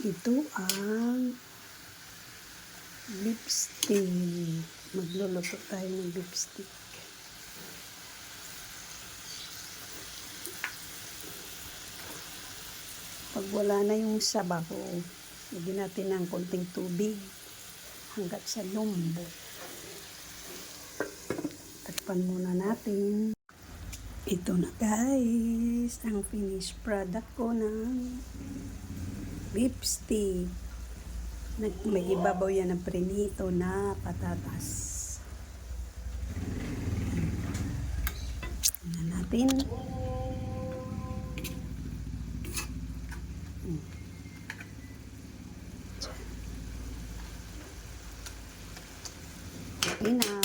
Ito ang beef steak. Magluluto tayo ng beef steak. Pag wala na yung sabaw, lagyan natin ng konting tubig hanggat sa lumbo. Takpan muna natin. Ito na guys, ang finished product ko ng beef steak. May ibabaw yan ng prinito na patatas. Tingnan natin. Okay na.